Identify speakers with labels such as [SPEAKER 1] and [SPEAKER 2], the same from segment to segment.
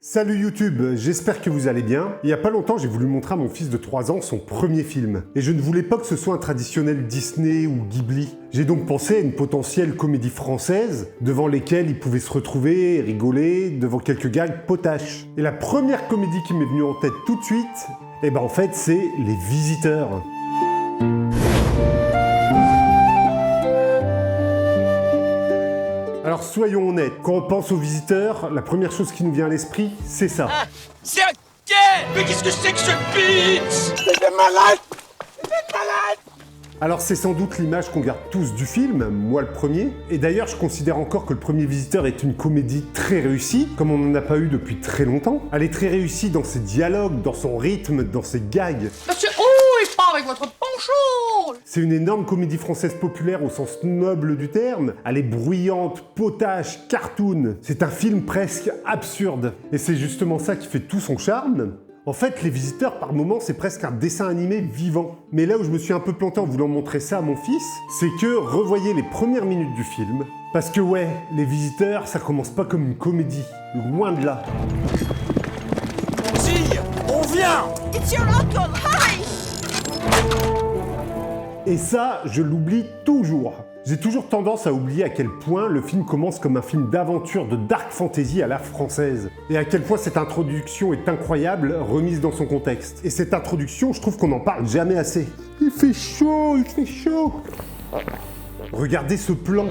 [SPEAKER 1] Salut YouTube, j'espère que vous allez bien. Il y a pas longtemps, j'ai voulu montrer à mon fils de 3 ans son premier film. Et je ne voulais pas que ce soit un traditionnel Disney ou Ghibli. J'ai donc pensé à une potentielle comédie française, devant lesquelles il pouvait se retrouver et rigoler, devant quelques gags potaches. Et la première comédie qui m'est venue en tête tout de suite, en fait, c'est Les Visiteurs. Alors soyons honnêtes, quand on pense aux Visiteurs, la première chose qui nous vient à l'esprit, c'est ça.
[SPEAKER 2] Ah, c'est un quai! Mais qu'est-ce que c'est que ce pitch?
[SPEAKER 3] C'est malade! C'est malade!
[SPEAKER 1] Alors c'est sans doute l'image qu'on garde tous du film, moi le premier, et d'ailleurs je considère encore que le premier Visiteur est une comédie très réussie, comme on n'en a pas eu depuis très longtemps. Elle est très réussie dans ses dialogues, dans son rythme, dans ses gags.
[SPEAKER 2] Monsieur, et pas avec votre poncho!
[SPEAKER 1] C'est une énorme comédie française populaire au sens noble du terme. Elle est bruyante, potache, cartoon. C'est un film presque absurde. Et c'est justement ça qui fait tout son charme. En fait, Les Visiteurs, par moments, c'est presque un dessin animé vivant. Mais là où je me suis un peu planté en voulant montrer ça à mon fils, c'est que revoyez les premières minutes du film. Parce que ouais, Les Visiteurs, ça commence pas comme une comédie. Loin de là.
[SPEAKER 2] Sire, on vient!
[SPEAKER 4] It's your uncle, hurry!
[SPEAKER 1] Et ça, je l'oublie toujours. J'ai toujours tendance à oublier à quel point le film commence comme un film d'aventure de dark fantasy à la française. Et à quel point cette introduction est incroyable, remise dans son contexte. Et cette introduction, je trouve qu'on n'en parle jamais assez. Il fait chaud, il fait chaud. Regardez ce plan.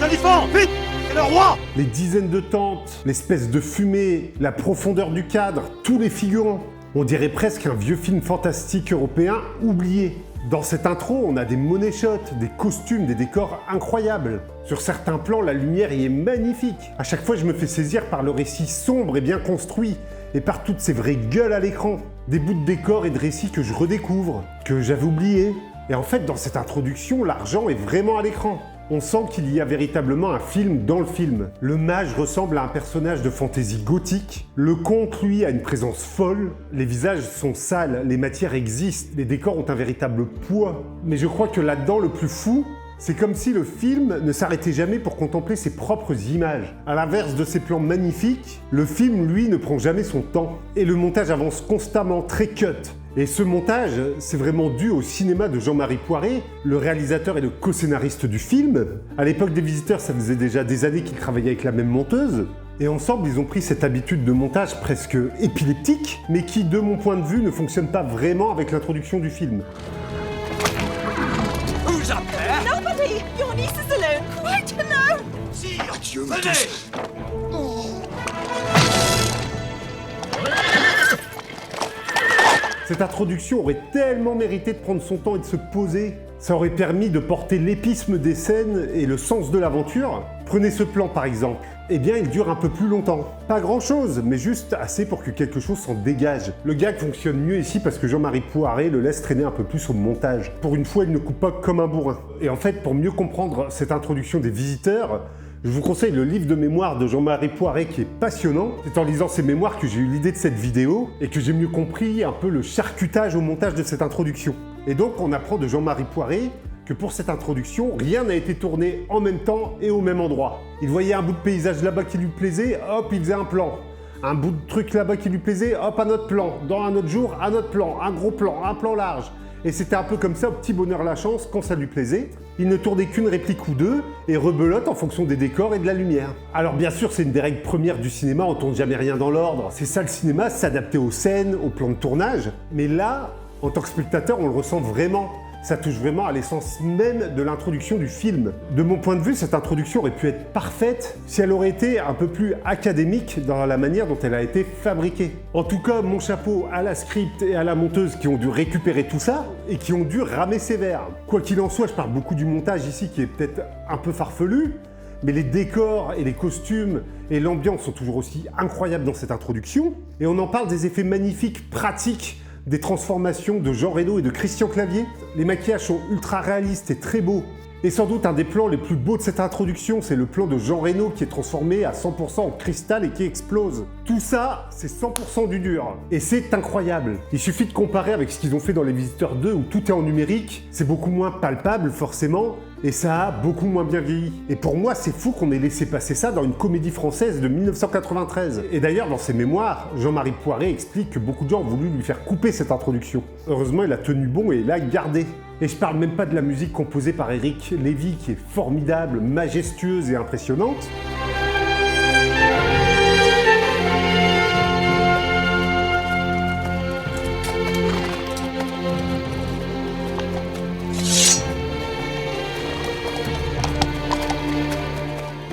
[SPEAKER 3] Salifan, vite! C'est le roi!
[SPEAKER 1] Les dizaines de tentes, l'espèce de fumée, la profondeur du cadre, tous les figurants. On dirait presque un vieux film fantastique européen oublié. Dans cette intro, on a des money shots, des costumes, des décors incroyables. Sur certains plans, la lumière y est magnifique. À chaque fois, je me fais saisir par le récit sombre et bien construit, et par toutes ces vraies gueules à l'écran. Des bouts de décors et de récits que je redécouvre, que j'avais oubliés. Et en fait, dans cette introduction, l'argent est vraiment à l'écran. On sent qu'il y a véritablement un film dans le film. Le mage ressemble à un personnage de fantasy gothique. Le conte, lui, a une présence folle. Les visages sont sales, les matières existent, les décors ont un véritable poids. Mais je crois que là-dedans, le plus fou, c'est comme si le film ne s'arrêtait jamais pour contempler ses propres images. À l'inverse de ces plans magnifiques, le film, lui, ne prend jamais son temps. Et le montage avance constamment, très cut. Et ce montage, c'est vraiment dû au cinéma de Jean-Marie Poiret, le réalisateur et le co-scénariste du film. À l'époque des Visiteurs, ça faisait déjà des années qu'ils travaillaient avec la même monteuse. Et ensemble, ils ont pris cette habitude de montage presque épileptique, mais qui, de mon point de vue, ne fonctionne pas vraiment avec l'introduction du film.
[SPEAKER 2] Who's up there?
[SPEAKER 4] Nobody! Your niece is alone, quite alone!
[SPEAKER 2] Sire,
[SPEAKER 3] Dieu me
[SPEAKER 2] venez!
[SPEAKER 1] Cette introduction aurait tellement mérité de prendre son temps et de se poser. Ça aurait permis de porter l'épisme des scènes et le sens de l'aventure. Prenez ce plan par exemple. Eh bien, il dure un peu plus longtemps. Pas grand chose, mais juste assez pour que quelque chose s'en dégage. Le gag fonctionne mieux ici parce que Jean-Marie Poiret le laisse traîner un peu plus au montage. Pour une fois, il ne coupe pas comme un bourrin. Et en fait, pour mieux comprendre cette introduction des Visiteurs, je vous conseille le livre de mémoire de Jean-Marie Poiret qui est passionnant. C'est en lisant ses mémoires que j'ai eu l'idée de cette vidéo et que j'ai mieux compris un peu le charcutage au montage de cette introduction. Et donc on apprend de Jean-Marie Poiret que pour cette introduction, rien n'a été tourné en même temps et au même endroit. Il voyait un bout de paysage là-bas qui lui plaisait, hop, il faisait un plan. Un bout de truc là-bas qui lui plaisait, hop, un autre plan. Dans un autre jour, un autre plan, un gros plan, un plan large. Et c'était un peu comme ça au petit bonheur la chance quand ça lui plaisait. Il ne tournait qu'une réplique ou deux et rebelote en fonction des décors et de la lumière. Alors bien sûr, c'est une des règles premières du cinéma, on tourne jamais rien dans l'ordre. C'est ça le cinéma, s'adapter aux scènes, aux plans de tournage. Mais là, en tant que spectateur, on le ressent vraiment. Ça touche vraiment à l'essence même de l'introduction du film. De mon point de vue, cette introduction aurait pu être parfaite si elle aurait été un peu plus académique dans la manière dont elle a été fabriquée. En tout cas, mon chapeau à la script et à la monteuse qui ont dû récupérer tout ça et qui ont dû ramer sévère. Quoi qu'il en soit, je parle beaucoup du montage ici qui est peut-être un peu farfelu, mais les décors et les costumes et l'ambiance sont toujours aussi incroyables dans cette introduction. Et on en parle des effets magnifiques, pratiques, des transformations de Jean Reno et de Christian Clavier. Les maquillages sont ultra réalistes et très beaux. Et sans doute un des plans les plus beaux de cette introduction, c'est le plan de Jean Reno qui est transformé à 100% en cristal et qui explose. Tout ça, c'est 100% du dur. Et c'est incroyable. Il suffit de comparer avec ce qu'ils ont fait dans Les Visiteurs 2 où tout est en numérique, c'est beaucoup moins palpable forcément, et ça a beaucoup moins bien vieilli. Et pour moi, c'est fou qu'on ait laissé passer ça dans une comédie française de 1993. Et d'ailleurs, dans ses mémoires, Jean-Marie Poiret explique que beaucoup de gens ont voulu lui faire couper cette introduction. Heureusement, il a tenu bon et l'a gardé. Et je parle même pas de la musique composée par Éric Lévy qui est formidable, majestueuse et impressionnante.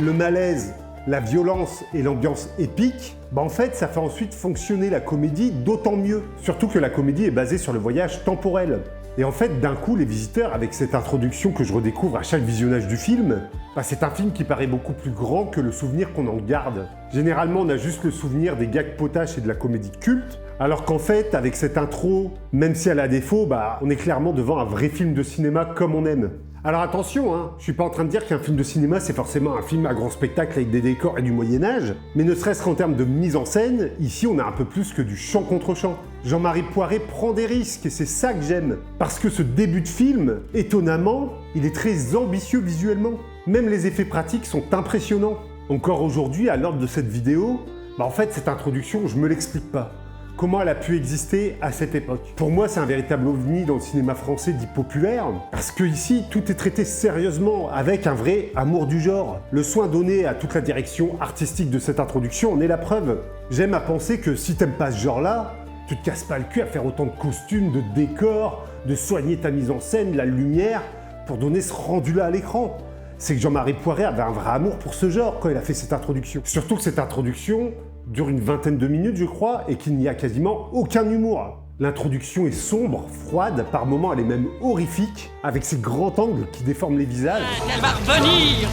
[SPEAKER 1] Le malaise, la violence et l'ambiance épique, en fait, ça fait ensuite fonctionner la comédie d'autant mieux. Surtout que la comédie est basée sur le voyage temporel. Et en fait, d'un coup, Les Visiteurs, avec cette introduction que je redécouvre à chaque visionnage du film, c'est un film qui paraît beaucoup plus grand que le souvenir qu'on en garde. Généralement, on a juste le souvenir des gags potaches et de la comédie culte, alors qu'en fait, avec cette intro, même si elle a défaut, on est clairement devant un vrai film de cinéma comme on aime. Alors attention, je suis pas en train de dire qu'un film de cinéma c'est forcément un film à grand spectacle avec des décors et du Moyen-Âge, mais ne serait-ce qu'en termes de mise en scène, ici on a un peu plus que du chant contre chant. Jean-Marie Poiret prend des risques et c'est ça que j'aime. Parce que ce début de film, étonnamment, il est très ambitieux visuellement. Même les effets pratiques sont impressionnants. Encore aujourd'hui, à l'ordre de cette vidéo, en fait cette introduction, je me l'explique pas. Comment elle a pu exister à cette époque. Pour moi, c'est un véritable ovni dans le cinéma français dit populaire, parce que ici, tout est traité sérieusement, avec un vrai amour du genre. Le soin donné à toute la direction artistique de cette introduction en est la preuve. J'aime à penser que si t'aimes pas ce genre-là, tu te casses pas le cul à faire autant de costumes, de décors, de soigner ta mise en scène, la lumière, pour donner ce rendu-là à l'écran. C'est que Jean-Marie Poiret avait un vrai amour pour ce genre quand il a fait cette introduction. Surtout que cette introduction dure une vingtaine de minutes, je crois, et qu'il n'y a quasiment aucun humour. L'introduction est sombre, froide, par moments elle est même horrifique, avec ses grands angles qui déforment les visages.
[SPEAKER 2] Elle va revenir.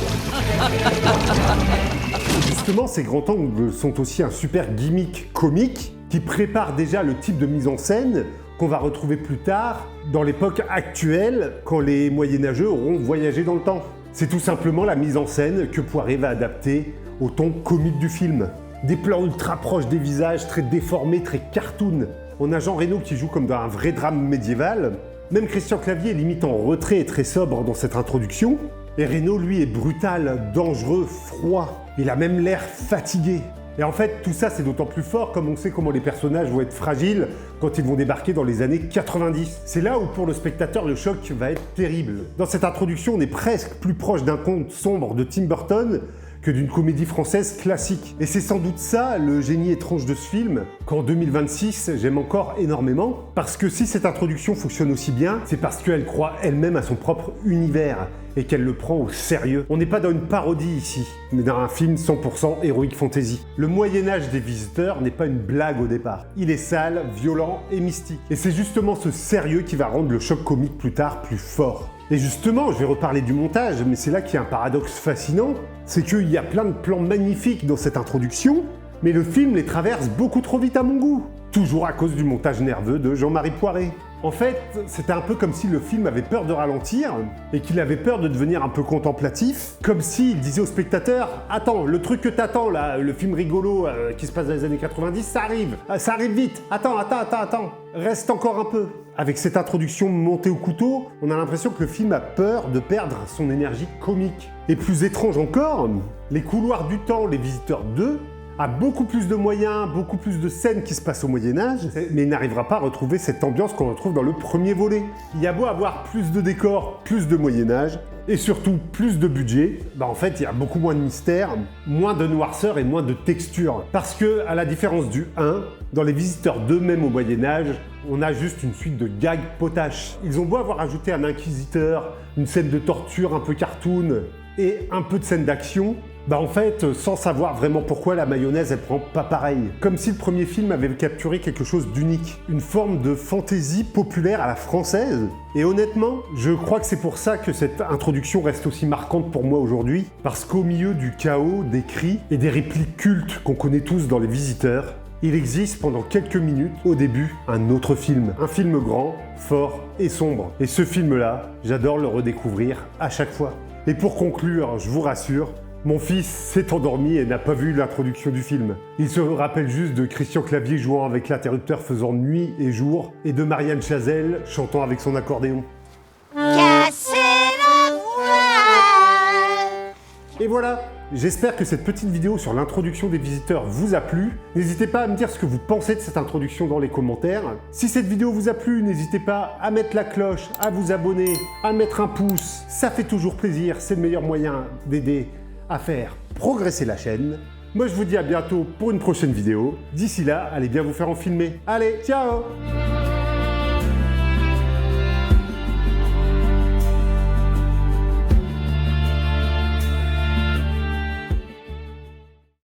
[SPEAKER 1] Et justement, ces grands angles sont aussi un super gimmick comique qui prépare déjà le type de mise en scène qu'on va retrouver plus tard, dans l'époque actuelle, quand les moyenâgeux auront voyagé dans le temps. C'est tout simplement la mise en scène que Poiret va adapter au ton comique du film. Des plans ultra proches des visages, très déformés, très cartoon. On a Jean Reno qui joue comme dans un vrai drame médiéval. Même Christian Clavier est limite en retrait et très sobre dans cette introduction. Et Reno, lui, est brutal, dangereux, froid. Il a même l'air fatigué. Et en fait, tout ça, c'est d'autant plus fort comme on sait comment les personnages vont être fragiles quand ils vont débarquer dans les années 90. C'est là où, pour le spectateur, le choc va être terrible. Dans cette introduction, on est presque plus proche d'un conte sombre de Tim Burton que d'une comédie française classique. Et c'est sans doute ça, le génie étrange de ce film, qu'en 2026, j'aime encore énormément, parce que si cette introduction fonctionne aussi bien, c'est parce qu'elle croit elle-même à son propre univers, et qu'elle le prend au sérieux. On n'est pas dans une parodie ici, mais dans un film 100% Heroic Fantasy. Le Moyen-Âge des Visiteurs n'est pas une blague au départ. Il est sale, violent et mystique. Et c'est justement ce sérieux qui va rendre le choc comique plus tard plus fort. Et justement, je vais reparler du montage, mais c'est là qu'il y a un paradoxe fascinant, c'est qu'il y a plein de plans magnifiques dans cette introduction, mais le film les traverse beaucoup trop vite à mon goût. Toujours à cause du montage nerveux de Jean-Marie Poiret. En fait, c'était un peu comme si le film avait peur de ralentir et qu'il avait peur de devenir un peu contemplatif, comme s'il disait au spectateur « Attends, le truc que t'attends là, le film rigolo qui se passe dans les années 90, ça arrive vite, attends, reste encore un peu ». Avec cette introduction montée au couteau, on a l'impression que le film a peur de perdre son énergie comique. Et plus étrange encore, Les Couloirs du Temps, Les Visiteurs 2, a beaucoup plus de moyens, beaucoup plus de scènes qui se passent au Moyen-Âge, mais il n'arrivera pas à retrouver cette ambiance qu'on retrouve dans le premier volet. Il y a beau avoir plus de décors, plus de Moyen-Âge, et surtout plus de budget, en fait il y a beaucoup moins de mystère, moins de noirceur et moins de texture. Parce que, à la différence du 1, dans Les Visiteurs 2 même au Moyen-Âge, on a juste une suite de gags potaches. Ils ont beau avoir ajouté un inquisiteur, une scène de torture un peu cartoon, et un peu de scène d'action, en fait, sans savoir vraiment pourquoi la mayonnaise elle prend pas pareil. Comme si le premier film avait capturé quelque chose d'unique. Une forme de fantaisie populaire à la française. Et honnêtement, je crois que c'est pour ça que cette introduction reste aussi marquante pour moi aujourd'hui. Parce qu'au milieu du chaos, des cris et des répliques cultes qu'on connaît tous dans Les Visiteurs, il existe pendant quelques minutes, au début, un autre film. Un film grand, fort et sombre. Et ce film-là, j'adore le redécouvrir à chaque fois. Et pour conclure, je vous rassure, mon fils s'est endormi et n'a pas vu l'introduction du film. Il se rappelle juste de Christian Clavier jouant avec l'interrupteur faisant nuit et jour, et de Marianne Chazelle chantant avec son accordéon.
[SPEAKER 5] Cassez la voile.
[SPEAKER 1] Et voilà, j'espère que cette petite vidéo sur l'introduction des visiteurs vous a plu. N'hésitez pas à me dire ce que vous pensez de cette introduction dans les commentaires. Si cette vidéo vous a plu, n'hésitez pas à mettre la cloche, à vous abonner, à mettre un pouce. Ça fait toujours plaisir, c'est le meilleur moyen d'aider à faire progresser la chaîne. Moi je vous dis à bientôt pour une prochaine vidéo. D'ici là, allez bien vous faire en filmer. Allez, ciao!